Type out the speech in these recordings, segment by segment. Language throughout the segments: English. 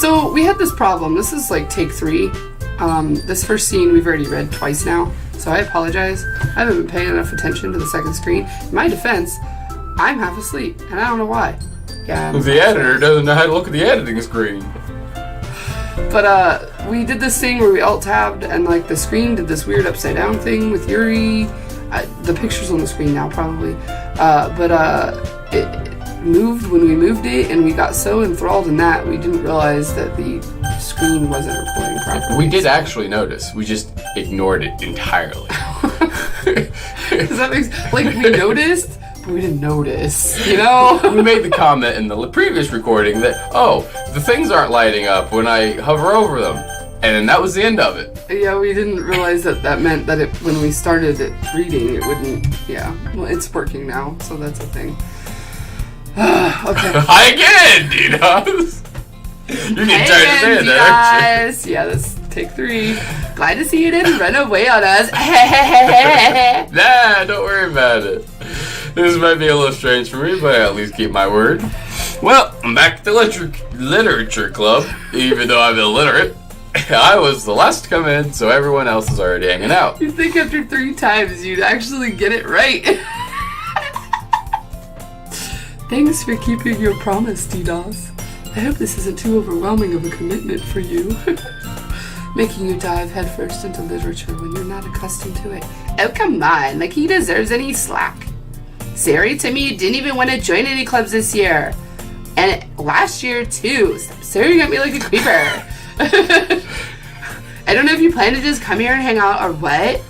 So we had this problem. This is like take 3. This first scene we've already read twice now, so I apologize. I haven't been paying enough attention to the second screen. In my defense, I'm half asleep, and I don't know why. Yeah. The editor doesn't know how to look at the editing screen. But we did this thing where we alt-tabbed, and like the screen did this weird upside down thing with Yuri. The picture's on the screen now, probably. It moved when we moved it, and we got so enthralled in that we didn't realize that the screen wasn't recording properly. We did actually notice. We just ignored it entirely. Does that make sense? Like, we noticed, but we didn't notice, you know? We made the comment in the previous recording that, oh, the things aren't lighting up when I hover over them. And then that was the end of it. Yeah, we didn't realize that meant that when we started it reading, it wouldn't, yeah. Well, it's working now, so that's a thing. Okay. Hi again, Dinos! You're getting tired of saying that, aren't you? Yeah, that's take 3. Glad to see you didn't run away on us. Nah, don't worry about it. This might be a little strange for me, but I at least keep my word. Well, I'm back at the literature club, even though I'm illiterate. I was the last to come in, so everyone else is already hanging out. You think after 3 times you'd actually get it right. Thanks for keeping your promise, D-Dos. I hope this isn't too overwhelming of a commitment for you. Making you dive headfirst into literature when you're not accustomed to it. Oh, come on, like he deserves any slack. Sayori told me you didn't even want to join any clubs this year. And last year, too. Stop staring at me like a creeper. I don't know if you plan to just come here and hang out or what,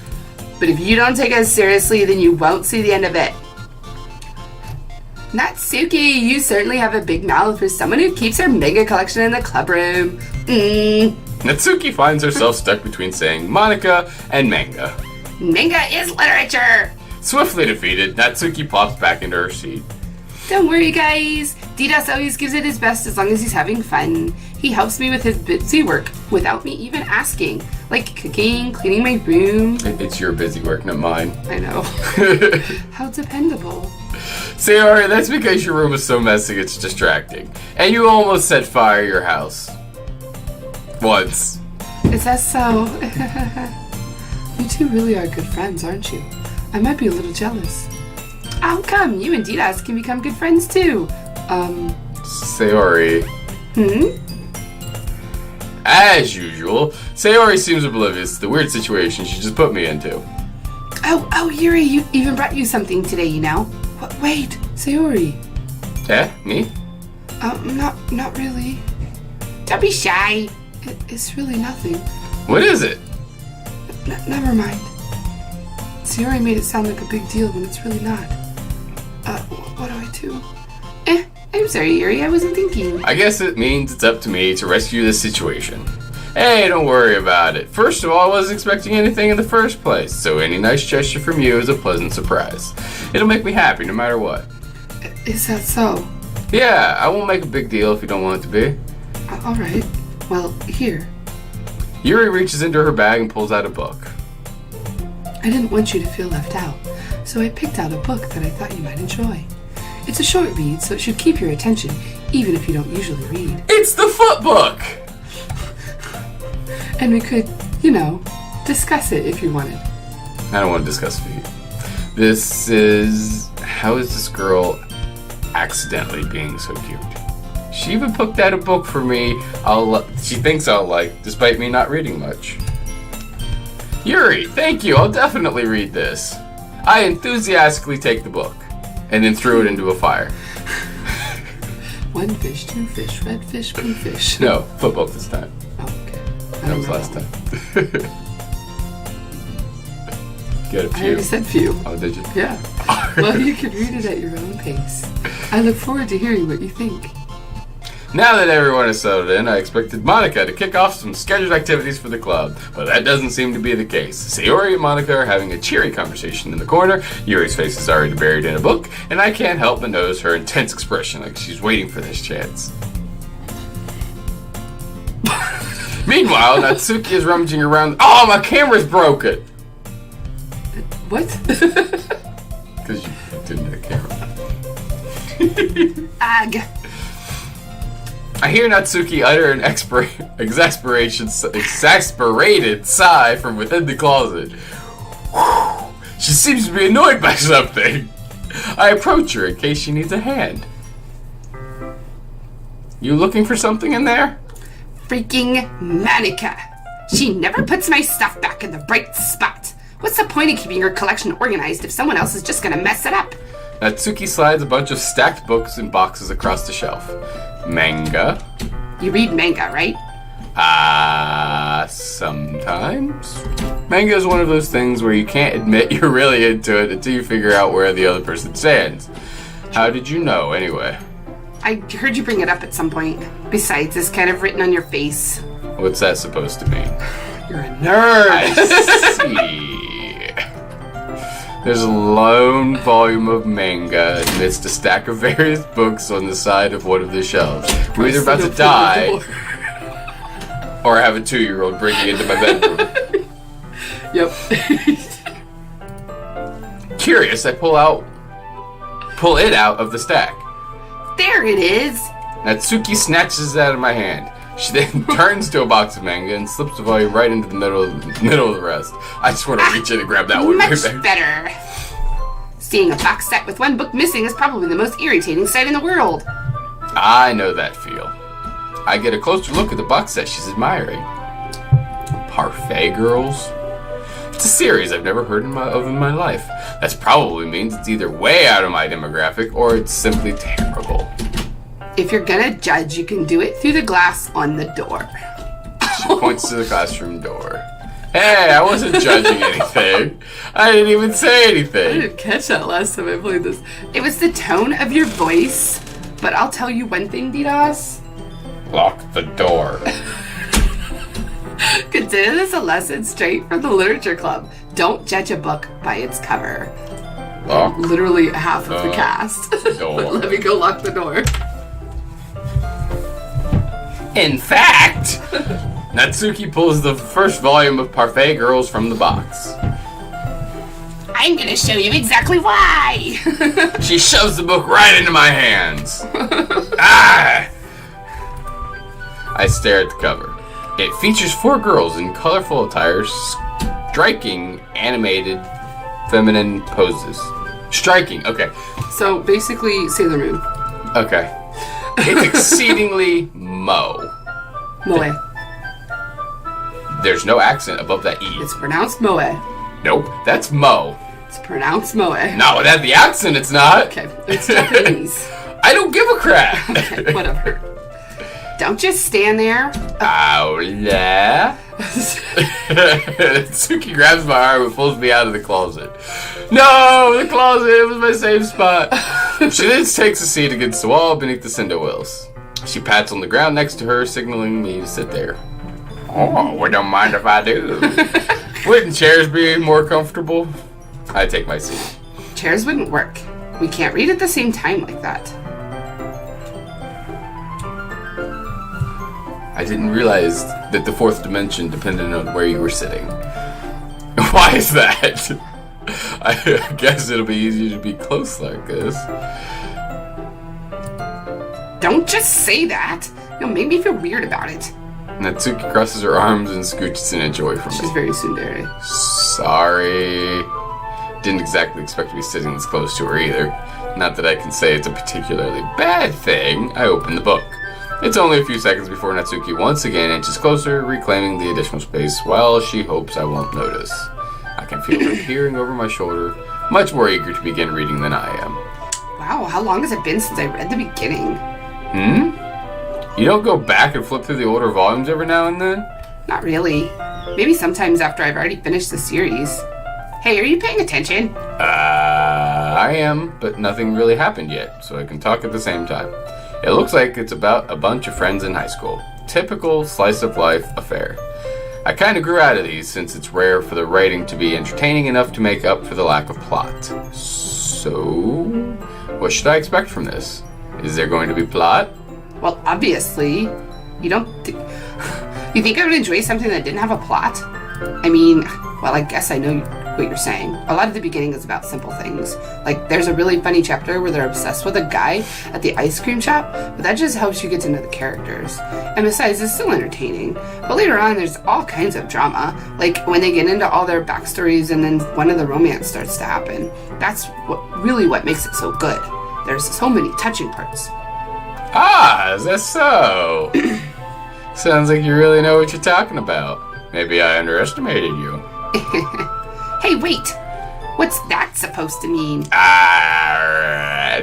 but if you don't take us seriously, then you won't see the end of it. Natsuki, you certainly have a big mouth for someone who keeps her manga collection in the club room. Natsuki finds herself stuck between saying Monica and manga. Manga is literature! Swiftly defeated, Natsuki plops back into her seat. Don't worry, guys. D-Dos always gives it his best as long as he's having fun. He helps me with his busy work without me even asking. Like cooking, cleaning my room. It's your busy work, not mine. I know. How dependable. Sayori, that's because your room is so messy it's distracting. And you almost set fire to your house. Once. Is that so? You two really are good friends, aren't you? I might be a little jealous. How come? You and D-Dos can become good friends too. Sayori. As usual, Sayori seems oblivious to the weird situation she just put me into. Oh, Yuri, you even brought you something today, you know? Wait, Sayori. Me? Not really. Don't be shy. It's really nothing. What is it? Never mind. Sayori made it sound like a big deal when it's really not. What do I do? I'm sorry, Yuri, I wasn't thinking. I guess it means it's up to me to rescue this situation. Hey, don't worry about it. First of all, I wasn't expecting anything in the first place, so any nice gesture from you is a pleasant surprise. It'll make me happy no matter what. Is that so? Yeah, I won't make a big deal if you don't want it to be. Alright. Well, here. Yuri reaches into her bag and pulls out a book. I didn't want you to feel left out, so I picked out a book that I thought you might enjoy. It's a short read, so it should keep your attention, even if you don't usually read. It's the foot book! And we could, discuss it if you wanted. I don't want to discuss feet. This is... How is this girl accidentally being so cute? She even picked out a book for me she thinks I'll like, despite me not reading much. Yuri, thank you, I'll definitely read this. I enthusiastically take the book, and then threw it into a fire. 1 fish, 2 fish, red fish, blue fish. No, foot book this time. Oh, okay. That was last time. Get a few. I already said few. Oh, did you? Yeah. Well, you can read it at your own pace. I look forward to hearing what you think. Now that everyone is settled in, I expected Monica to kick off some scheduled activities for the club, but that doesn't seem to be the case. Sayori and Monica are having a cheery conversation in the corner, Yuri's face is already buried in a book, and I can't help but notice her intense expression like she's waiting for this chance. Meanwhile, Natsuki is rummaging around. Oh, my camera's broken! What? Because you didn't have a camera. Ag. I hear Natsuki utter an exasperated sigh from within the closet. Whew. She seems to be annoyed by something. I approach her in case she needs a hand. You looking for something in there? Freaking Manika. She never puts my stuff back in the right spot. What's the point of keeping her collection organized if someone else is just gonna mess it up? Natsuki slides a bunch of stacked books and boxes across the shelf. Manga. You read manga, right? Sometimes. Manga is one of those things where you can't admit you're really into it until you figure out where the other person stands. How did you know, anyway? I heard you bring it up at some point. Besides, it's kind of written on your face. What's that supposed to mean? You're a nerd. I see. There's a lone volume of manga amidst a stack of various books on the side of one of the shelves. We're either about to die, or have a 2-year-old breaking into my bedroom. Yep. Curious, I pull it out of the stack. There it is. Natsuki snatches it out of my hand. She then turns to a box of manga and slips the volume right into the middle of the rest. I just want to reach in and grab that one. Much better. Seeing a box set with one book missing is probably the most irritating sight in the world. I know that feel. I get a closer look at the box set she's admiring. Parfait Girls? It's a series I've never heard of in my life. That probably means it's either way out of my demographic or it's simply terrible. If you're gonna judge, you can do it through the glass on the door. She points to the classroom door. Hey, I wasn't judging anything. I didn't even say I anything. didn't catch that last time I played this. It was the tone of your voice, but I'll tell you one thing, DDoS. Lock the door. Consider this a lesson straight from the literature club. Don't judge a book by its cover. Lock Literally half of the cast. door. But let me go lock the door. In fact, Natsuki pulls the first volume of Parfait Girls from the box. I'm gonna show you exactly why. She shoves the book right into my hands. Ah! I stare at the cover. It features 4 girls in colorful attire, striking, animated, feminine poses. Striking, okay. So basically, Sailor Moon. Okay. It's exceedingly Moe. Moe. There's no accent above that E. It's pronounced Moe. Nope, that's Mo. It's pronounced Moe. Not without the accent, it's not. Okay, it's Japanese. I don't give a crap. Okay, whatever. Don't just stand there. Ow-la. Tsuki grabs my arm and pulls me out of the closet. No, the closet, it was my safe spot. She then takes a seat against the wall beneath the cinder wheels. She pats on the ground next to her, signaling me to sit there. Oh, we don't mind if I do. Wouldn't chairs be more comfortable? I take my seat. Chairs wouldn't work. We can't read at the same time like that. I didn't realize that the 4th dimension depended on where you were sitting. Why is that? I guess it'll be easier to be close like this. Don't just say that. You'll make me feel weird about it. Natsuki crosses her arms and scooches an inch away from She's me. very tsundere. Sorry. Didn't exactly expect to be sitting this close to her either. Not that I can say it's a particularly bad thing. I open the book. It's only a few seconds before Natsuki once again inches closer, reclaiming the additional space while she hopes I won't notice. I can feel her peering over my shoulder, much more eager to begin reading than I am. Wow, how long has it been since I read the beginning? You don't go back and flip through the older volumes every now and then? Not really. Maybe sometimes after I've already finished the series. Hey, are you paying attention? I am, but nothing really happened yet, so I can talk at the same time. It looks like it's about a bunch of friends in high school. Typical slice-of-life affair. I kind of grew out of these since it's rare for the writing to be entertaining enough to make up for the lack of plot. So, what should I expect from this? Is there going to be plot? Well, obviously. You don't you think I would enjoy something that didn't have a plot? I mean, well, I guess I know what you're saying. A lot of the beginning is about simple things. Like, there's a really funny chapter where they're obsessed with a guy at the ice cream shop, but that just helps you get to know the characters. And besides, it's still entertaining. But later on, there's all kinds of drama. Like, when they get into all their backstories and then one of the romance starts to happen. That's what makes it so good. There's so many touching parts. Ah, is that so? Sounds like you really know what you're talking about. Maybe I underestimated you. Hey, wait! What's that supposed to mean?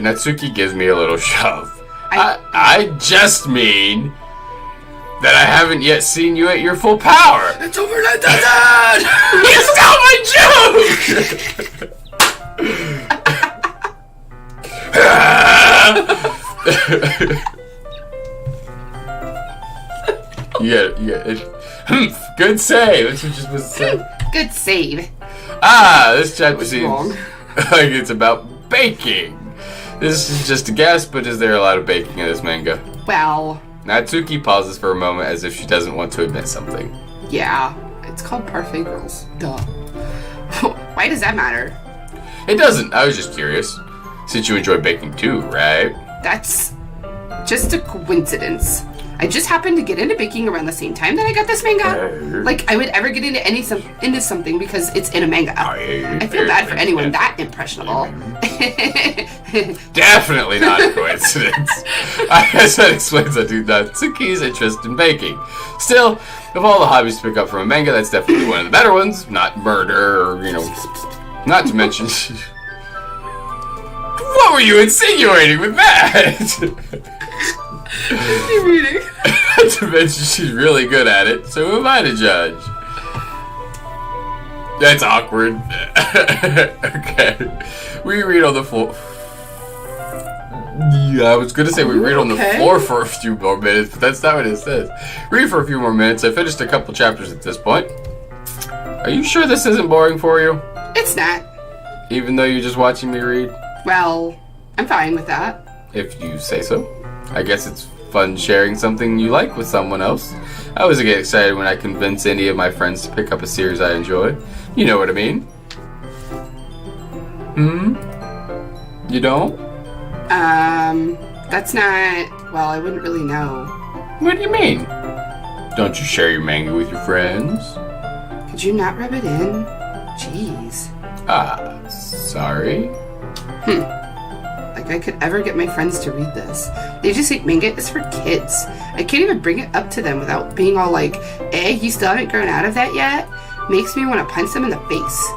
Natsuki gives me a little shove. I just mean that I haven't yet seen you at your full power. It's over, Dad! You stole my joke! Yeah. Good save. That's what you're supposed to say. Good save. This chapter seems wrong? like it's about baking. This is just a guess, but is there a lot of baking in this manga? Well, Natsuki pauses for a moment as if she doesn't want to admit something. yeah. It's called Parfait Girls. Duh. Why does that matter? It doesn't. I was just curious. Since you enjoy baking too, right? That's just a coincidence. I just happened to get into baking around the same time that I got this manga. Like, I would ever get into something because it's in a manga. I feel bad for anyone that impressionable. Definitely not a coincidence. I guess that explains Natsuki's interest in baking. Still, of all the hobbies to pick up from a manga, that's definitely one of the better ones. Not murder, or, not to mention... What were you insinuating with that? Keep reading. Not to mention she's really good at it, so who am I to judge? That's awkward. Okay. We read on the floor. Yeah, I was gonna say we read on the floor for a few more minutes, but that's not what it says. Read for a few more minutes. I finished a couple chapters at this point. Are you sure this isn't boring for you? It's not. Even though you're just watching me read? Well, I'm fine with that. If you say so. I guess it's fun sharing something you like with someone else. I always get excited when I convince any of my friends to pick up a series I enjoy. You know what I mean? You don't? That's not... Well, I wouldn't really know. What do you mean? Don't you share your manga with your friends? Could you not rub it in? Jeez. Sorry? Like I could ever get my friends to read this. They just think manga is for kids. I can't even bring it up to them without being all like, you still haven't grown out of that yet? Makes me want to punch them in the face.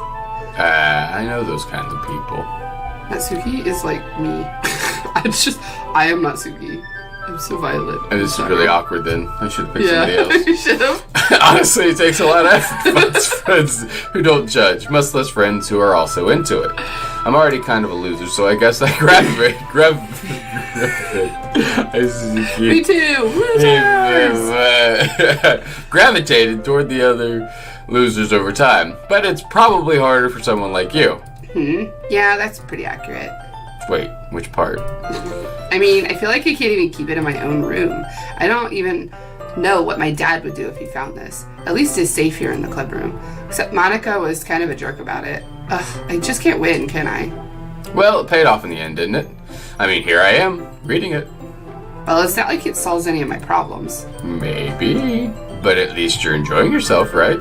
I know those kinds of people. Natsuki is like me. I am Natsuki. I'm so violent. And this is really awkward then. I should have picked somebody else. You should have. Honestly, it takes a lot of effort to find friends who don't judge, much less friends who are also into it. I'm already kind of a loser, so I guess I Me too. gravitated toward the other losers over time. But it's probably harder for someone like you. Yeah, that's pretty accurate. Wait, which part? I mean, I feel like I can't even keep it in my own room. I don't even know what my dad would do if he found this. At least it's safe here in the club room. Except Monica was kind of a jerk about it. Ugh, I just can't win, can I? Well, it paid off in the end, didn't it? I mean, here I am, reading it. Well, it's not like it solves any of my problems. Maybe. But at least you're enjoying yourself, right?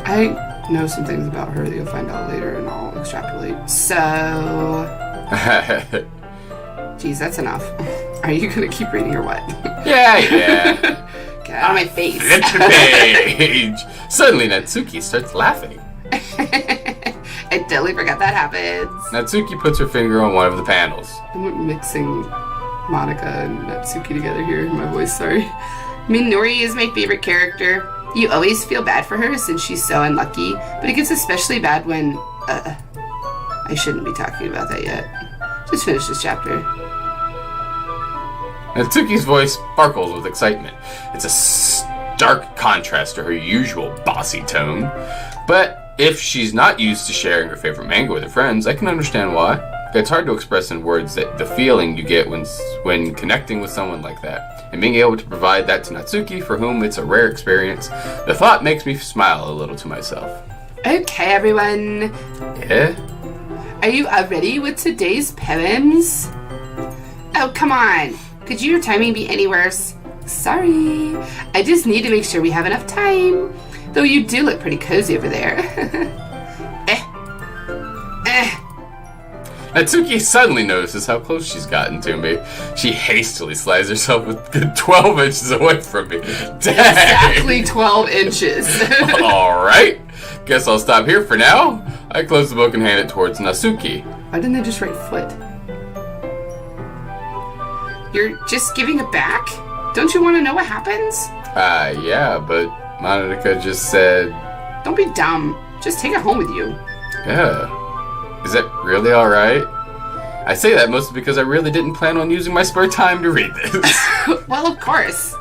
I know some things about her that you'll find out later, and I'll extrapolate. So... Geez, that's enough. Are you gonna keep reading or what? Yeah. Get out of my face. Flip the page. Suddenly, Natsuki starts laughing. I totally forgot that happens. Natsuki puts her finger on one of the panels. I'm mixing Monica and Natsuki together here in my voice, sorry. Minori is my favorite character. You always feel bad for her since she's so unlucky, but it gets especially bad when... I shouldn't be talking about that yet. Just finish this chapter. Natsuki's voice sparkles with excitement. It's a stark contrast to her usual bossy tone. But if she's not used to sharing her favorite manga with her friends, I can understand why. It's hard to express in words that the feeling you get when connecting with someone like that. And being able to provide that to Natsuki, for whom it's a rare experience, the thought makes me smile a little to myself. Okay, everyone. Yeah? Are you ready with today's poems? Oh, come on. Could your timing be any worse? Sorry. I just need to make sure we have enough time. Though you do look pretty cozy over there. Natsuki suddenly notices how close she's gotten to me. She hastily slides herself with good 12 inches away from me. Dang! Exactly 12 inches. Alright. Guess I'll stop here for now. I close the book and hand it towards Natsuki. Why didn't they just write foot? You're just giving it back? Don't you want to know what happens? Yeah, but Monica just said... Don't be dumb. Just take it home with you. Yeah. Is that really alright? I say that mostly because I really didn't plan on using my spare time to read this. Well, of course.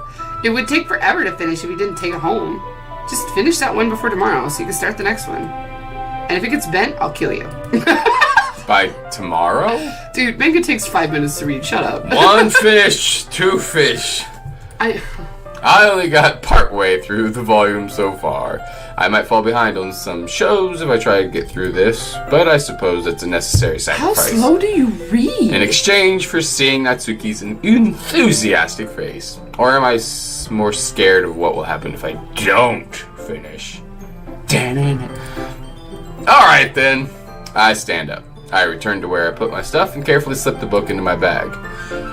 It would take forever to finish if you didn't take it home. Just finish that one before tomorrow so you can start the next one. And if it gets bent, I'll kill you. By tomorrow? Dude, manga takes 5 minutes to read. Shut up. 1 fish, 2 fish. I only got part way through the volume so far. I might fall behind on some shows if I try to get through this, but I suppose it's a necessary How sacrifice. slow do you read? In exchange for seeing Natsuki's enthusiastic face. Or am I more scared of what will happen if I don't finish? Alright then. I stand up. I return to where I put my stuff and carefully slip the book into my bag.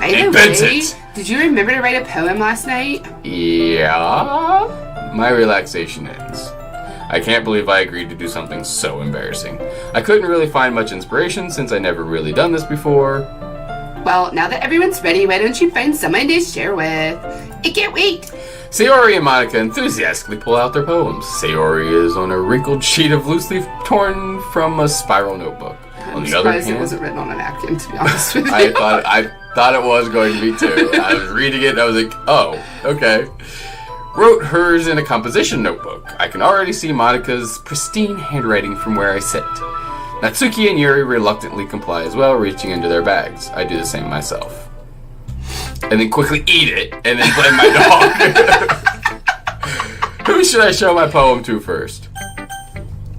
By the way, did you remember to write a poem last night? Yeah? My relaxation ends. I can't believe I agreed to do something so embarrassing. I couldn't really find much inspiration since I never really done this before. Well, now that everyone's ready, why don't you find someone to share with? I can't wait! Sayori and Monica enthusiastically pull out their poems. Sayori is on a wrinkled sheet of loose leaf torn from a spiral notebook. I'm surprised it wasn't written on a napkin, to be honest with you. I thought it was going to be too. I was reading it and I was like, oh, okay. Wrote hers in a composition notebook. I can already see Monica's pristine handwriting from where I sit. Natsuki and Yuri reluctantly comply as well, reaching into their bags. I do the same myself. And then quickly eat it, and then blame my dog. Who should I show my poem to first?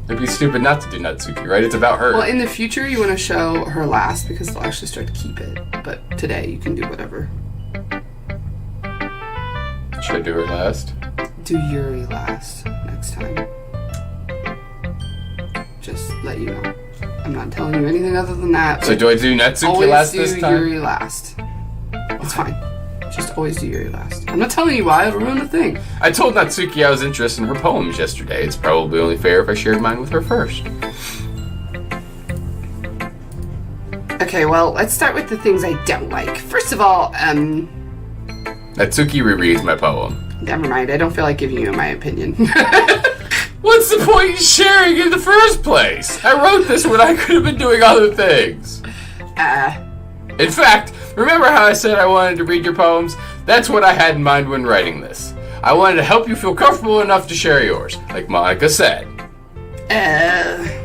It'd be stupid not to do Natsuki, right? It's about her. Well, in the future, you want to show her last because they'll actually start to keep it. But today, you can do whatever. Should I do her last? Do Yuri last next time. Just let you know. I'm not telling you anything other than that. So do I do Natsuki last this time? Always do Yuri last. It's fine. Just always do Yuri last. I'm not telling you why. It'll ruin the thing. I told Natsuki I was interested in her poems yesterday. It's probably only fair if I shared mine with her first. Okay, well, let's start with the things I don't like. First of all, Natsuki rereads my poem. Never mind. I don't feel like giving you my opinion. What's the point in sharing in the first place? I wrote this when I could have been doing other things. In fact, remember how I said I wanted to read your poems? That's what I had in mind when writing this. I wanted to help you feel comfortable enough to share yours, like Monica said.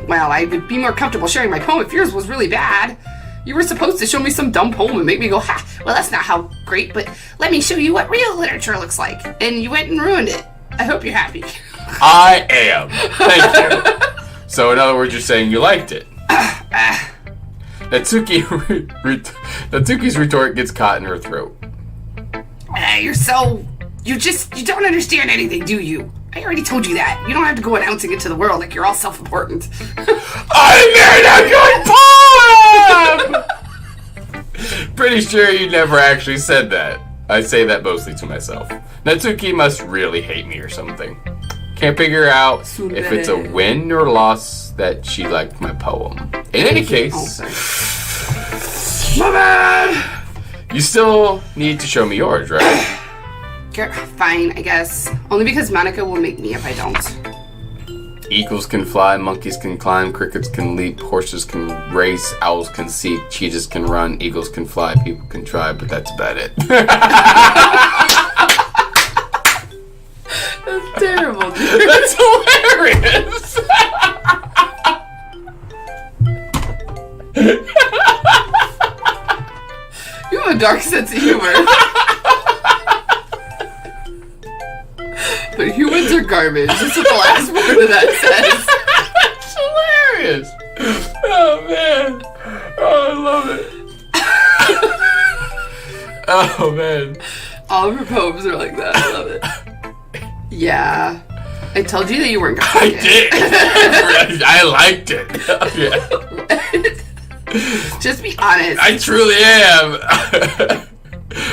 Well, I would be more comfortable sharing my poem if yours was really bad. You were supposed to show me some dumb poem and make me go, ha, well, that's not how great, but let me show you what real literature looks like. And you went and ruined it. I hope you're happy. I am. Thank you. So, in other words, you're saying you liked it. Natsuki's retort gets caught in her throat. You don't understand anything, do you? I already told you that. You don't have to go announcing it to the world like you're all self-important. I made a good poem! Pretty sure you never actually said that. I say that mostly to myself. Natsuki must really hate me or something. Can't figure out if it's a win or loss that she liked my poem. In any case, my bad! You still need to show me yours, right? Fine, I guess. Only because Monica will make me if I don't. Eagles can fly, monkeys can climb, crickets can leap, horses can race, owls can seek, cheetahs can run, eagles can fly, people can try, but that's about it. That's terrible, dude. That's hilarious! You have a dark sense of humor. But humans are garbage. That's what the last word of that says. hilarious. Oh, man. Oh, I love it. Oh, man. All of her poems are like that. I love it. Yeah. I told you that you weren't going to I like it. did. I liked it. Yeah. Just be honest. I truly am.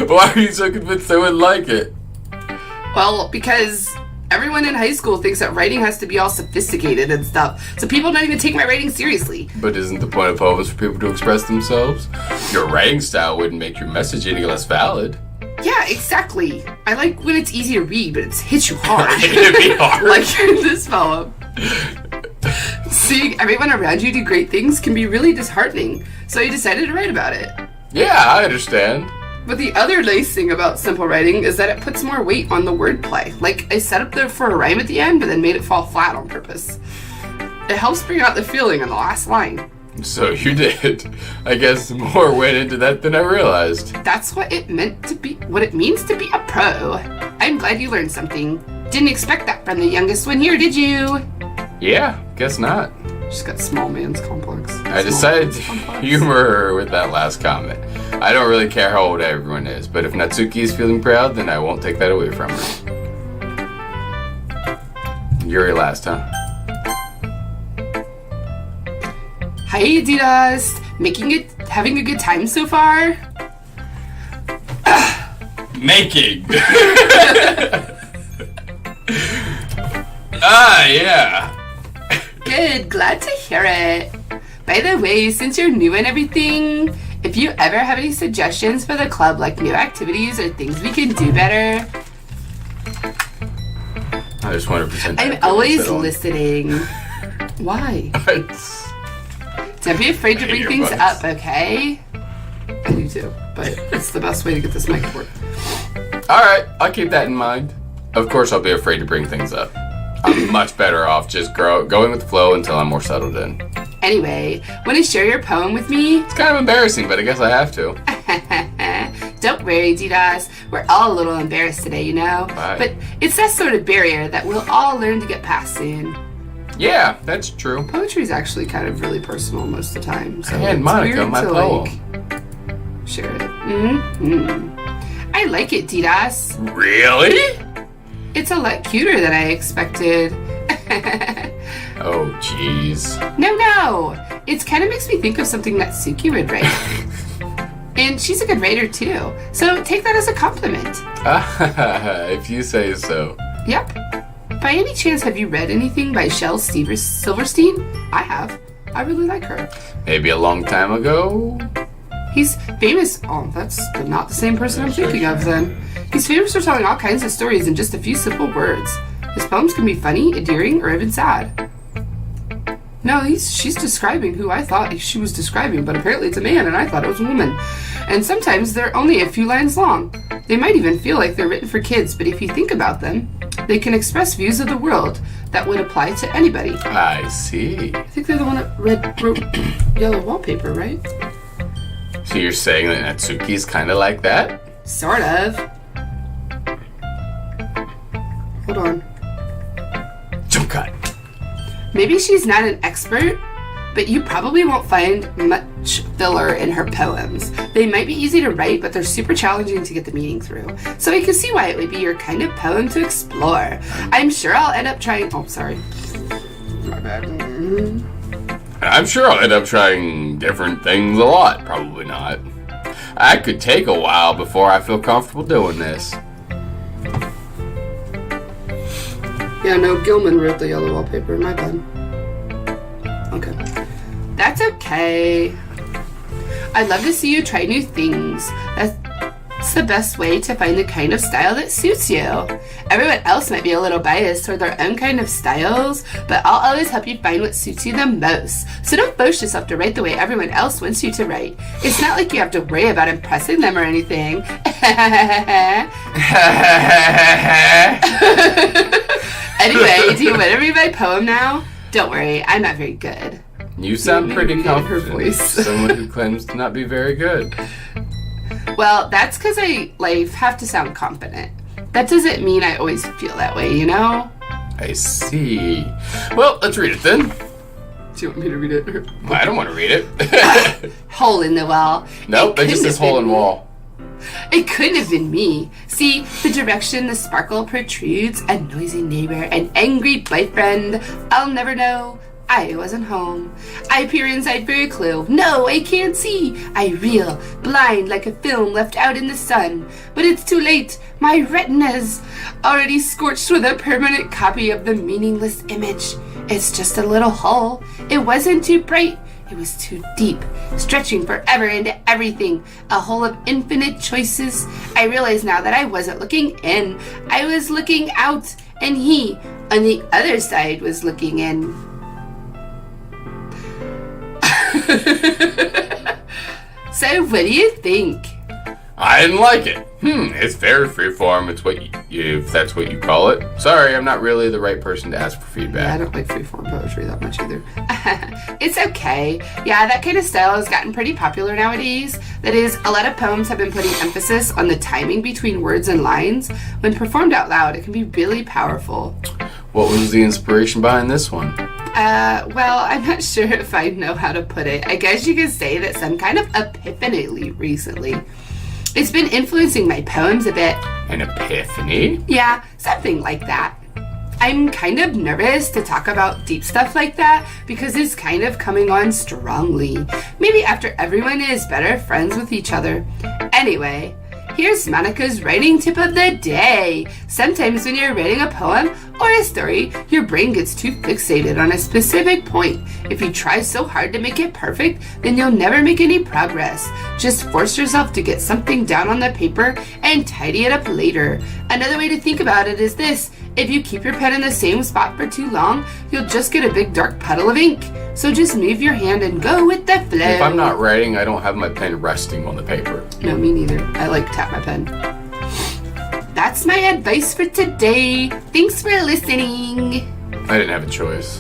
Why are you so convinced I wouldn't like it? Well, because everyone in high school thinks that writing has to be all sophisticated and stuff. So people don't even take my writing seriously. But isn't the point of poems for people to express themselves? Your writing style wouldn't make your message any less valid. Yeah, exactly. I like when it's easy to read, but it hits you hard. It'd be hard. Like in this poem. Seeing everyone around you do great things can be really disheartening. So I decided to write about it. Yeah, I understand. But the other nice thing about simple writing is that it puts more weight on the wordplay. Like, I set up there for a rhyme at the end, but then made it fall flat on purpose. It helps bring out the feeling in the last line. So you did. I guess more went into that than I realized. That's what it meant to be, what it means to be a pro. I'm glad you learned something. Didn't expect that from the youngest one here, did you? Yeah, guess not. She's got small man's complex. I decided to humor her with that last comment. I don't really care how old everyone is, but if Natsuki is feeling proud, then I won't take that away from her. You're your last, huh? Hi, Adidas. Having a good time so far? Making! Yeah. Good, glad to hear it. By the way, since you're new and everything, if you ever have any suggestions for the club, like new activities or things we can do better, I just want to pretend. I'm always listening. Why? Don't be afraid to bring things up, okay? I do too, but it's the best way to get this mic to work. Alright, I'll keep that in mind. Of course I'll be afraid to bring things up. I'm much better off just going with the flow until I'm more settled in. Anyway, want to share your poem with me? It's kind of embarrassing, but I guess I have to. Don't worry, Didas. We're all a little embarrassed today, you know? Right. But it's that sort of barrier that we'll all learn to get past soon. Yeah, that's true. Poetry is actually kind of really personal most of the time. So And it's Monica, weird my to, poem. Share it. I like it, Didas. Really? It's a lot cuter than I expected. Oh, jeez. No. It kind of makes me think of something that Suki would write. And she's a good writer, too. So take that as a compliment. If you say so. Yep. By any chance, have you read anything by Shel Silverstein? I have. I really like her. Maybe a long time ago? He's famous. Oh, that's not the same person I'm thinking of then. He's famous for telling all kinds of stories in just a few simple words. His poems can be funny, endearing, or even sad. No, she's describing who I thought she was describing, but apparently it's a man and I thought it was a woman. And sometimes they're only a few lines long. They might even feel like they're written for kids, but if you think about them, they can express views of the world that would apply to anybody. I see. I think they're the one that wrote Yellow Wallpaper, right? So you're saying that Natsuki's kind of like that? Sort of. Hold on. Jump cut. Maybe she's not an expert, but you probably won't find much filler in her poems. They might be easy to write, but they're super challenging to get the meaning through. So I can see why it would be your kind of poem to explore. I'm sure I'll end up trying... Oh, sorry. My bad. I'm sure I'll end up trying different things a lot. Probably not. I could take a while before I feel comfortable doing this. Yeah, no, Gilman wrote the Yellow Wallpaper. My bad. Okay. That's okay. I'd love to see you try new things. That's the best way to find the kind of style that suits you. Everyone else might be a little biased toward their own kind of styles, but I'll always help you find what suits you the most. So don't force yourself to write the way everyone else wants you to write. It's not like you have to worry about impressing them or anything. Anyway, do you want to read my poem now? Don't worry, I'm not very good. You sound pretty confident. Her voice. Someone who claims to not be very good. Well, that's because I have to sound confident. That doesn't mean I always feel that way, you know? I see. Well, let's read it then. Do you want me to read it? I don't want to read it. Hole in the wall. Nope, it just says hole in wall. It couldn't have been me. See, the direction the sparkle protrudes, a noisy neighbor, an angry boyfriend. I'll never know. I wasn't home. I peer inside for a clue. No, I can't see. I reel, blind like a film left out in the sun. But it's too late. My retina's already scorched with a permanent copy of the meaningless image. It's just a little hole. It wasn't too bright. It was too deep, stretching forever into everything. A hole of infinite choices. I realize now that I wasn't looking in. I was looking out. And he, on the other side, was looking in. So what do you think? I didn't like it. It's very freeform. It's what if that's what you call it. Sorry, I'm not really the right person to ask for Yeah, I feedback. don't like freeform poetry that much either. It's okay. Yeah, that kind of style has gotten pretty popular nowadays. That is, a lot of poems have been putting emphasis on the timing between words and lines. When performed out loud, it can be really powerful. What was the inspiration behind this one? Well, I'm not sure if I know how to put it. I guess you could say that some kind of epiphany recently. It's been influencing my poems a bit. An epiphany? Yeah, something like that. I'm kind of nervous to talk about deep stuff like that because it's kind of coming on strongly. Maybe after everyone is better friends with each other. Anyway, here's Monica's writing tip of the day. Sometimes when you're writing a poem or a story, your brain gets too fixated on a specific point. If you try so hard to make it perfect, then you'll never make any progress. Just force yourself to get something down on the paper and tidy it up later. Another way to think about it is this. If you keep your pen in the same spot for too long, you'll just get a big dark puddle of ink. So just move your hand and go with the flow. If I'm not writing, I don't have my pen resting on the paper. No, me neither. I like tap my pen. That's my advice for today. Thanks for listening. I didn't have a choice.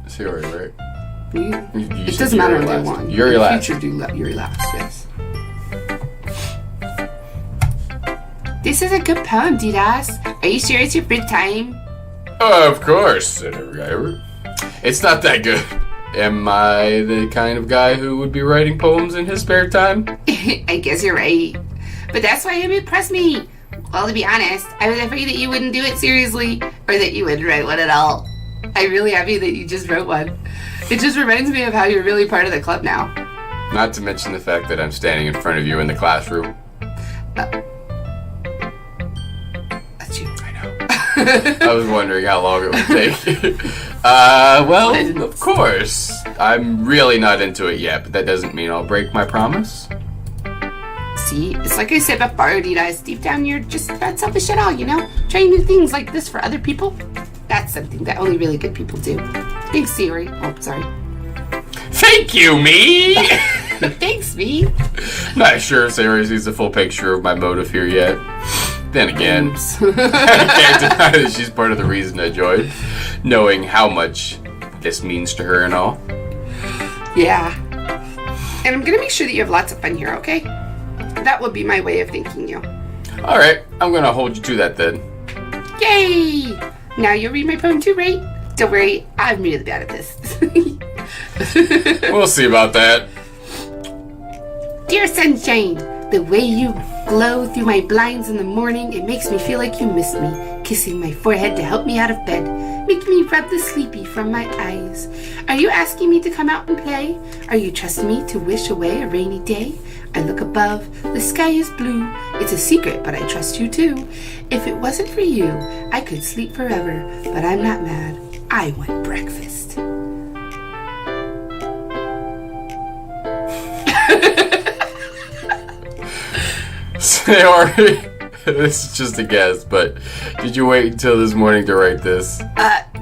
Sorry, right? You It said doesn't matter Yuri on day last. one. Yuri In the last. future, do Yuri last, yes. This is a good poem, Didas. Are you sure it's your first time? Of course, said every guy ever. It's not that good. Am I the kind of guy who would be writing poems in his spare time? I guess you're right. But that's why it impressed me. Well, to be honest, I was afraid that you wouldn't do it seriously or that you wouldn't write one at all. I'm really happy that you just wrote one. It just reminds me of how you're really part of the club now. Not to mention the fact that I'm standing in front of you in the classroom. That's you. I know. I was wondering how long it would take. Well, of course. I'm really not into it yet, but that doesn't mean I'll break my promise. See, it's like I said before, Didas. Deep down, you're just not selfish at all, you know? Trying new things like this for other people. That's something that only really good people do. Thanks, Siri. Oh, sorry. Thank you, me! Thanks, me. Not sure if Sarah sees the full picture of my motive here yet. Then again, Oops. I can't deny that she's part of the reason I joined, knowing how much this means to her and all. Yeah. And I'm gonna make sure that you have lots of fun here, okay? That would be my way of thanking you. Alright, I'm gonna hold you to that then. Yay! Now you'll read my poem too, right? Don't worry, I'm really bad at this. We'll see about that. Dear sunshine, the way you glow through my blinds in the morning, it makes me feel like you miss me. Kissing my forehead to help me out of bed, making me rub the sleepy from my eyes. Are you asking me to come out and play? Are you trusting me to wish away a rainy day? I look above, the sky is blue. It's a secret, but I trust you too. If it wasn't for you, I could sleep forever, but I'm not mad. I want breakfast. Sorry, this is just a guess, but did you wait until this morning to write this?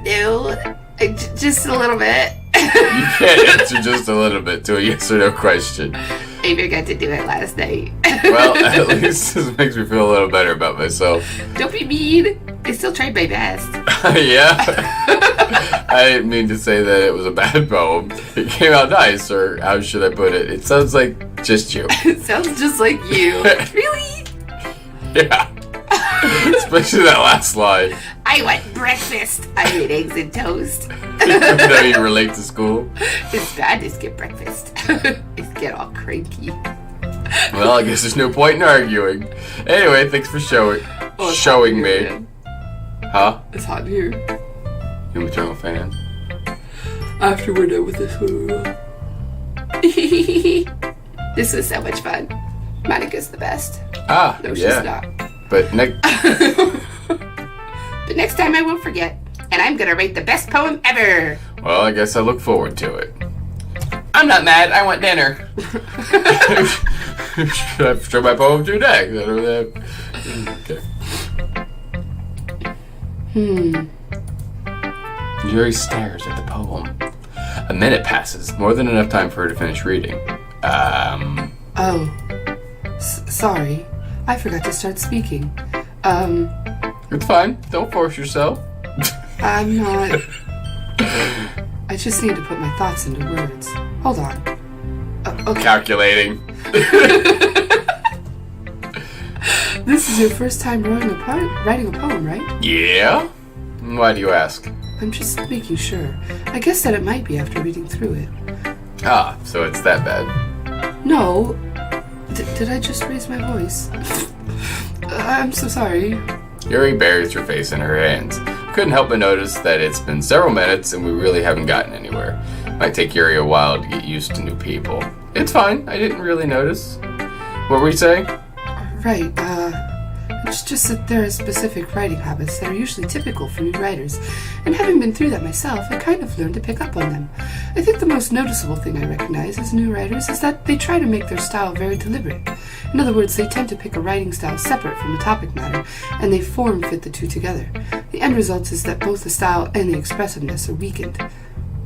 No, just a little bit. You can't answer just a little bit to a yes or no question. I forgot to do it last night. Well, at least this makes me feel a little better about myself. Don't be mean. I still tried my best. Yeah? I didn't mean to say that it was a bad poem. It came out nice, or how should I put it? It sounds like just you. It sounds just like you. Really? Yeah. Especially that last line. I want breakfast. I made eggs and toast. Now you relate to school. It's bad to skip breakfast. I get all cranky. Well, I guess there's no point in arguing. Anyway, thanks for showing me. Man. Huh? It's hot in here. You want me to turn on the fan? After we're done with this. This was so much fun. Monica's the best. Ah, No, she's yeah. not. But But next time I won't forget. And I'm gonna rate the best poem ever. well, I guess I look forward to it. I'm not mad. I want dinner. I've shown my poem too next. Okay. Yuri stares at the poem. A minute passes, more than enough time for her to finish reading. Oh. Sorry. I forgot to start speaking. It's fine. Don't force yourself. I'm not... I just need to put my thoughts into words. Hold on. Okay. Calculating. This is your first time writing a poem, right? Yeah? Why do you ask? I'm just making sure. I guess that it might be after reading through it. Ah, so it's that bad. No. Did I just raise my voice? I'm so sorry. Yuri buries her face in her hands. Couldn't help but notice that it's been several minutes and we really haven't gotten anywhere. Might take Yuri a while to get used to new people. It's fine. I didn't really notice. What were you saying? Right, it's just that there are specific writing habits that are usually typical for new writers, and having been through that myself, I kind of learned to pick up on them. I think the most noticeable thing I recognize as new writers is that they try to make their style very deliberate. In other words, they tend to pick a writing style separate from the topic matter, and they form fit the two together. The end result is that both the style and the expressiveness are weakened.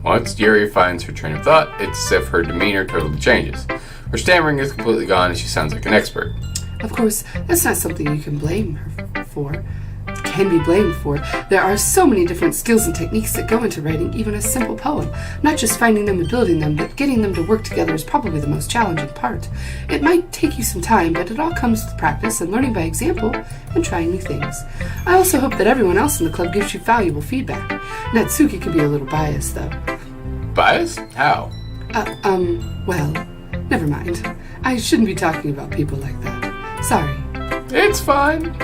Once Yuri finds her train of thought, it's as if her demeanor totally changes. Her stammering is completely gone and she sounds like an expert. Of course, that's not something you can blame her for. Can be blamed for. There are so many different skills and techniques that go into writing even a simple poem. Not just finding them and building them, but getting them to work together is probably the most challenging part. It might take you some time, but it all comes with practice and learning by example and trying new things. I also hope that everyone else in the club gives you valuable feedback. Natsuki can be a little biased, though. Biased? How? Well, never mind. I shouldn't be talking about people like that. Sorry. It's fine.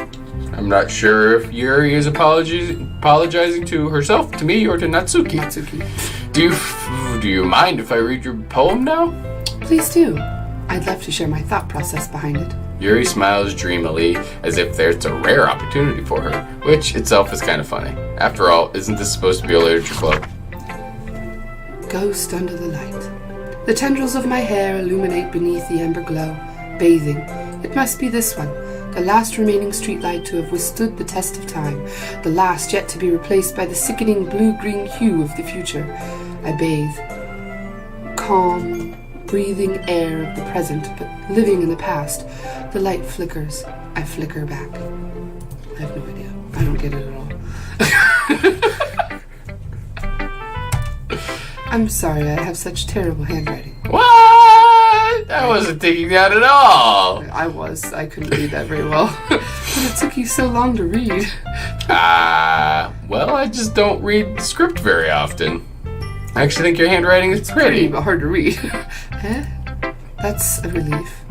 I'm not sure if Yuri is apologizing to herself, to me, or to Natsuki. Natsuki. Do you mind if I read your poem now? Please do. I'd love to share my thought process behind it. Yuri smiles dreamily, as if there's a rare opportunity for her, which itself is kind of funny. After all, isn't this supposed to be a literature club? Ghost under the light. The tendrils of my hair illuminate beneath the amber glow, bathing. It must be this one, the last remaining streetlight to have withstood the test of time, the last yet to be replaced by the sickening blue-green hue of the future. I bathe. Calm, breathing air of the present, but living in the past. The light flickers. I flicker back. I have no idea. I don't get it at all. I'm sorry, I have such terrible handwriting. What? I wasn't taking that at all. I couldn't read that very well. But it took you so long to read. Well, I just don't read the script very often. I actually think your handwriting is pretty. But hard to read. Eh? That's a relief.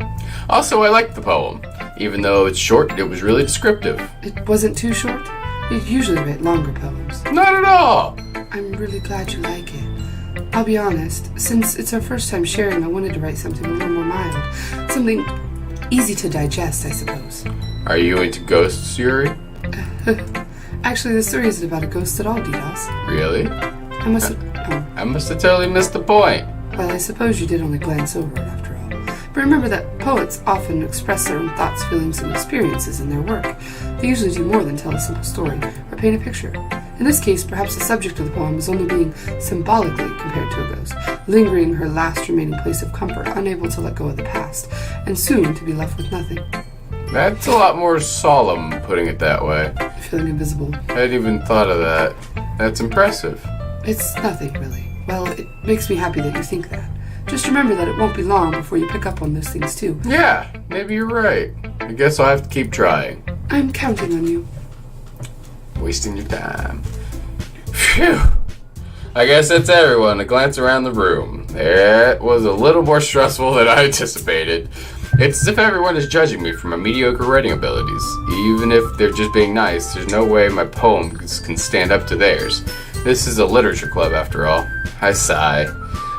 Also, I liked the poem. Even though it's short, it was really descriptive. It wasn't too short? You usually write longer poems. Not at all. I'm really glad you like it. I'll be honest, since it's our first time sharing, I wanted to write something a little more mild. Something easy to digest, I suppose. Are you into ghosts, Yuri? Actually, the story isn't about a ghost at all, DDoS. Really? I must have totally missed the point. Well, I suppose you did only glance over it after all. But remember that poets often express their own thoughts, feelings, and experiences in their work. They usually do more than tell a simple story or paint a picture. In this case, perhaps the subject of the poem is only being symbolically compared to a ghost, lingering in her last remaining place of comfort, unable to let go of the past, and soon to be left with nothing. That's a lot more solemn, putting it that way. Feeling invisible. I hadn't even thought of that. That's impressive. It's nothing, really. Well, it makes me happy that you think that. Just remember that it won't be long before you pick up on those things too. Yeah, maybe you're right. I guess I'll have to keep trying. I'm counting on you. Wasting your time. Phew. I guess that's everyone. A glance around the room. It was a little more stressful than I anticipated. It's as if everyone is judging me for my mediocre writing abilities. Even if they're just being nice, there's no way my poems can stand up to theirs. This is a literature club, after all. I sigh.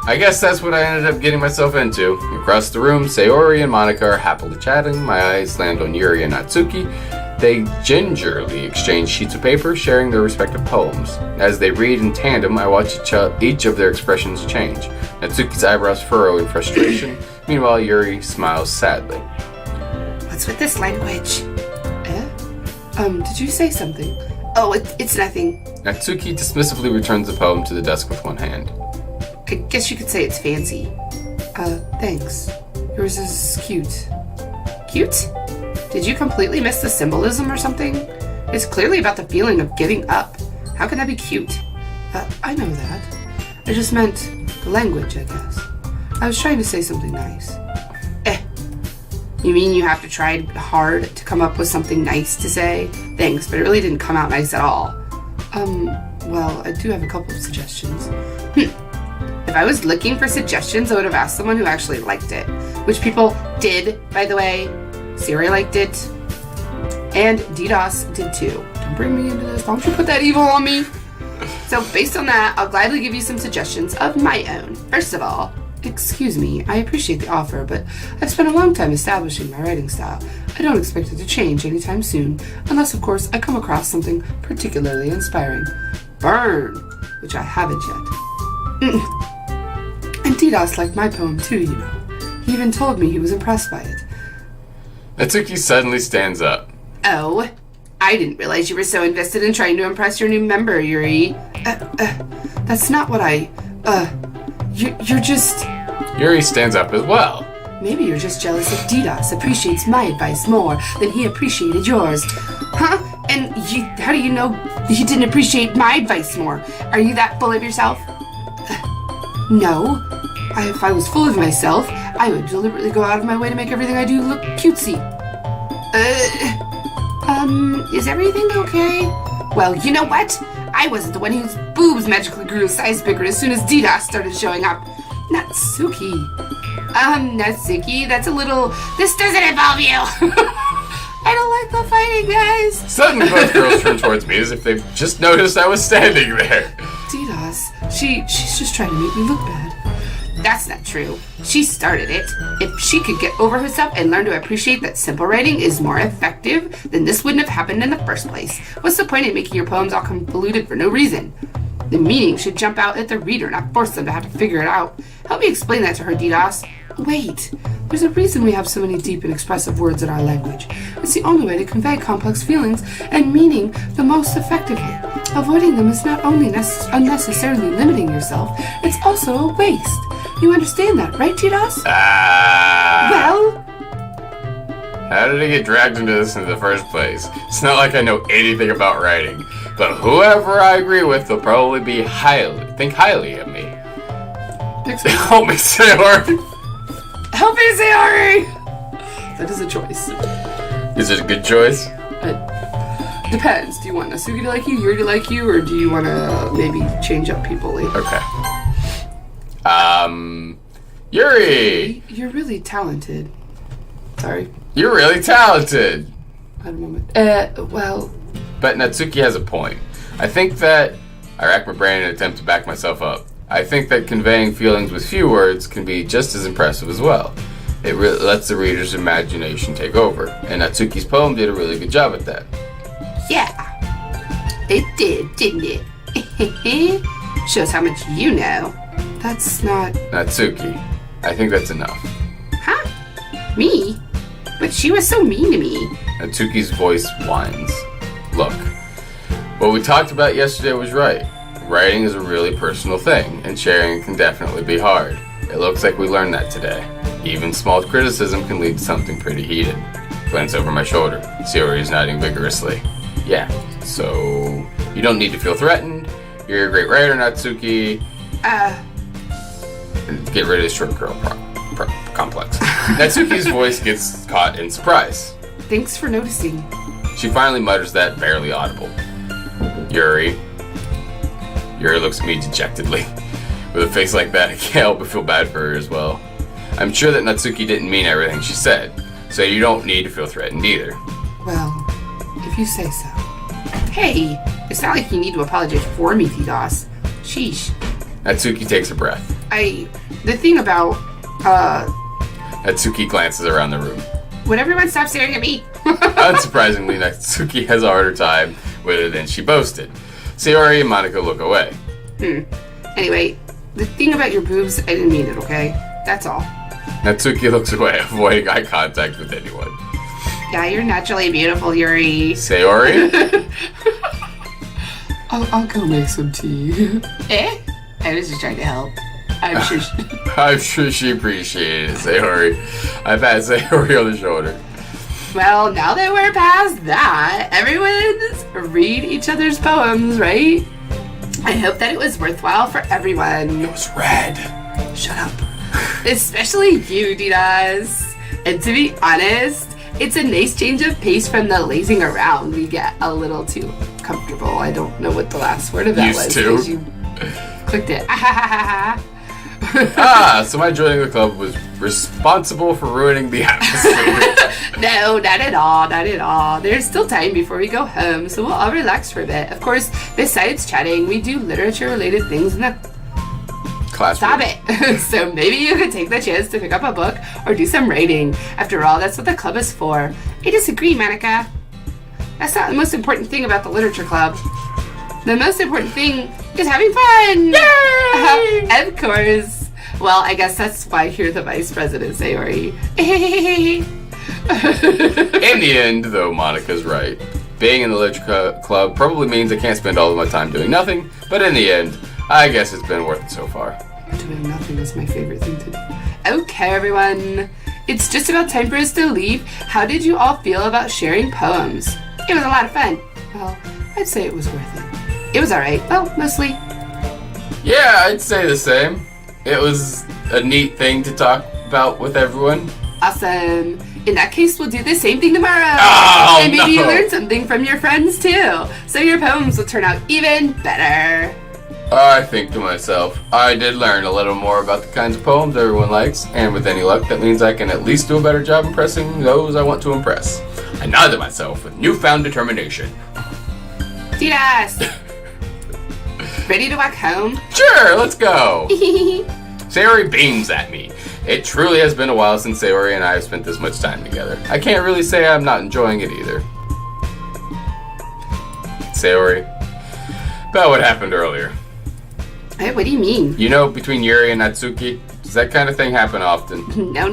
I guess that's what I ended up getting myself into. Across the room, Sayori and Monica are happily chatting. My eyes land on Yuri and Natsuki. They gingerly exchange sheets of paper, sharing their respective poems. As they read in tandem, I watch each of their expressions change. Natsuki's eyebrows furrow in frustration. Meanwhile, Yuri smiles sadly. What's with this language? Did you say something? Oh, it's nothing. Natsuki dismissively returns the poem to the desk with one hand. I guess you could say it's fancy. Thanks. Yours is cute. Cute? Did you completely miss the symbolism or something? It's clearly about the feeling of giving up. How can that be cute? I know that. I just meant the language, I guess. I was trying to say something nice. You mean you have to try hard to come up with something nice to say? Thanks, but it really didn't come out nice at all. Well, I do have a couple of suggestions. If I was looking for suggestions, I would have asked someone who actually liked it. Which people did, by the way. Siri liked it. And DDoS did too. Don't bring me into this. Don't you put that evil on me. So based on that, I'll gladly give you some suggestions of my own. First of all, excuse me, I appreciate the offer, but I've spent a long time establishing my writing style. I don't expect it to change anytime soon, unless, of course, I come across something particularly inspiring. Burn, which I haven't yet. And DDoS liked my poem too, you know. He even told me he was impressed by it. Natsuki suddenly stands up. Oh, I didn't realize you were so invested in trying to impress your new member, Yuri. That's not what you're just... Yuri stands up as well. Maybe you're just jealous if DDoS appreciates my advice more than he appreciated yours. Huh? And how do you know he didn't appreciate my advice more? Are you that full of yourself? No. If I was full of myself, I would deliberately go out of my way to make everything I do look cutesy. Is everything okay? Well, you know what? I wasn't the one whose boobs magically grew a size bigger as soon as DDoS started showing up. Natsuki. Natsuki, that's a little... This doesn't involve you! I don't like the fighting, guys! Suddenly both girls turn towards me as if they've just noticed I was standing there. DDoS, she's just trying to make me look bad. That's not true. She started it. If she could get over herself and learn to appreciate that simple writing is more effective, then this wouldn't have happened in the first place. What's the point in making your poems all convoluted for no reason? The meaning should jump out at the reader, not force them to have to figure it out. Help me explain that to her, DDoS. Wait, there's a reason we have so many deep and expressive words in our language. It's the only way to convey complex feelings and meaning the most effectively. Avoiding them is not only unnecessarily limiting yourself, it's also a waste. You understand that, right, DDoS? Well? How did I get dragged into this in the first place? It's not like I know anything about writing, but whoever I agree with will probably think highly of me. Help me, Sayori! Help me, Sayori! That is a choice. Is it a good choice? It depends. Do you want Natsuki to like you, Yuri to like you, or do you want to maybe change up people later? Okay. Yuri! You're really talented. Sorry. You're really talented! I had a moment. Well... But Natsuki has a point. I think that... I rack my brain in an attempt to back myself up. I think that conveying feelings with few words can be just as impressive as well. It lets the reader's imagination take over, and Natsuki's poem did a really good job at that. Yeah, it did, didn't it? Shows how much you know. That's not... Natsuki, I think that's enough. Huh? Me? But she was so mean to me. Natsuki's voice whines. Look, what we talked about yesterday was right. Writing is a really personal thing, and sharing can definitely be hard. It looks like we learned that today. Even small criticism can lead to something pretty heated. Glance over my shoulder. Sayori is nodding vigorously. Yeah, so you don't need to feel threatened. You're a great writer, Natsuki. get rid of the short girl complex. Natsuki's voice gets caught in surprise. Thanks for noticing. She finally mutters that barely audible. Yuri. Yuri looks at me dejectedly. With a face like that, I can't help but feel bad for her as well. I'm sure that Natsuki didn't mean everything she said, so you don't need to feel threatened either. Well, if you say so. Hey, it's not like you need to apologize for me, T-Dos. Sheesh. Natsuki takes a breath. The thing about, Natsuki glances around the room. would everyone stop staring at me? Unsurprisingly, Natsuki has a harder time with it than she boasted. Sayori and Monica look away. Anyway, the thing about your boobs, I didn't mean it, okay? That's all. Natsuki looks away, avoiding eye contact with anyone. Yeah, you're naturally beautiful, Yuri. Sayori? I'll go make some tea. Eh? I was just trying to help. I'm sure she appreciated it, Sayori. I pat Sayori on the shoulder. Well, now that we're past that, everyone's read each other's poems, right? I hope that it was worthwhile for everyone. It was red. Shut up. Especially you, Didas. And to be honest, it's a nice change of pace from the lazing around. We get a little too comfortable. I don't know what the last word of that Used was. to. Because you clicked it. So my joining the club was responsible for ruining the atmosphere. No, not at all, not at all. There's still time before we go home, so we'll all relax for a bit. Of course, besides chatting, we do literature-related things in the Classroom. Stop it. So maybe you could take the chance to pick up a book or do some writing. After all, that's what the club is for. I disagree, Monica. That's not the most important thing about the literature club. The most important thing is having fun. Yay! Of course. Well, I guess that's why you're the vice president, Sayori. In the end, though, Monica's right. Being in the literature club probably means I can't spend all of my time doing nothing, but in the end, I guess it's been worth it so far. Doing nothing is my favorite thing to do. Okay, everyone. It's just about time for us to leave. How did you all feel about sharing poems? It was a lot of fun. Well, I'd say it was worth it. It was alright. Well, mostly. Yeah, I'd say the same. It was a neat thing to talk about with everyone. Awesome. In that case, we'll do the same thing tomorrow. Oh, and maybe you no. learn something from your friends, too. So your poems will turn out even better. I think to myself, I did learn a little more about the kinds of poems everyone likes, and with any luck, that means I can at least do a better job impressing those I want to impress. I nodded to myself with newfound determination. Tiras! Ready to walk home? Sure, let's go! Sayori beams at me. It truly has been a while since Sayori and I have spent this much time together. I can't really say I'm not enjoying it either. Sayori, about what happened earlier. Hey, what do you mean? You know, between Yuri and Natsuki, does that kind of thing happen often? No.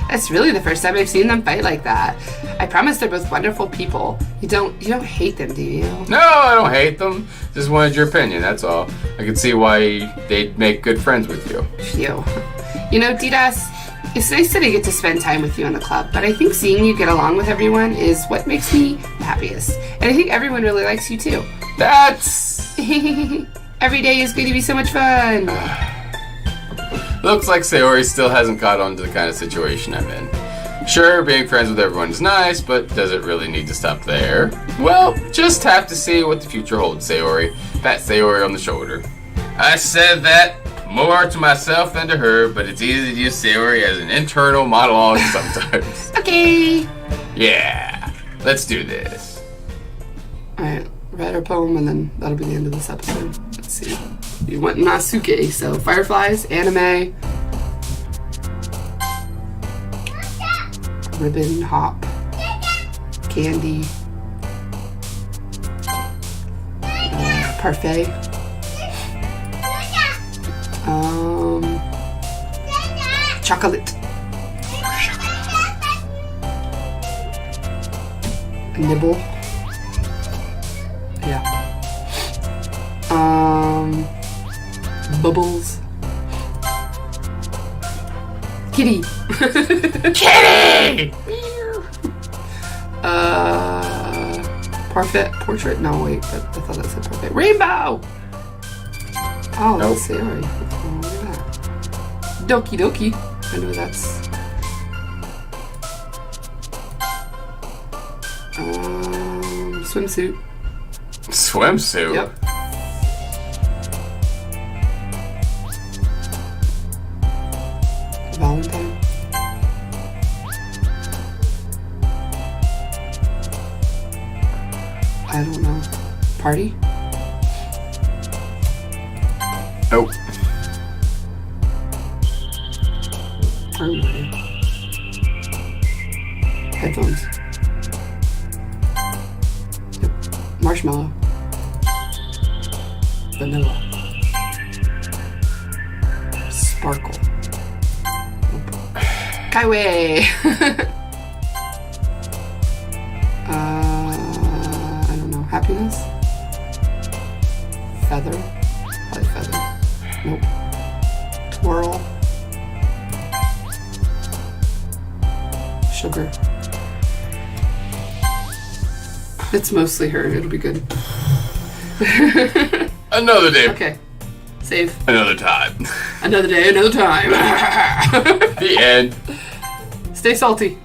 That's really the first time I've seen them fight like that. I promise they're both wonderful people. You don't hate them, do you? No, I don't hate them. Just wanted your opinion, that's all. I could see why they'd make good friends with you. Phew. You know, Didas, it's nice that I get to spend time with you in the club, but I think seeing you get along with everyone is what makes me the happiest. And I think everyone really likes you too. That's... Every day is going to be so much fun. Looks like Sayori still hasn't caught on to the kind of situation I'm in. Sure, being friends with everyone is nice, but does it really need to stop there? Well, just have to see what the future holds, Sayori. Pat Sayori on the shoulder. I said that more to myself than to her, but it's easy to use Sayori as an internal monologue sometimes. Okay. Yeah, let's do this. Alright, write our poem and then that'll be the end of this episode. Let's see. You went Nasuke, so fireflies, anime, ribbon, hop, candy, parfait, chocolate, nibble, yeah, bubbles, kitty, Kitty! parfait, portrait, no wait, I thought that said parfait, rainbow! Oh, Nope. that's Sayori. Oh, look at that. Doki Doki. I know that's... swimsuit. Swimsuit? Yep. Valentine. I don't know. Party? Oh. I don't know. Headphones. Yep. Marshmallow. Vanilla. Sparkle. Nope. Kaiway. I don't know. Happiness? Feather? Probably feather. Nope. Twirl. Sugar. It's mostly her. It'll be good. Another day. Okay. Save. Another time. Another day, another time. The end. Stay salty.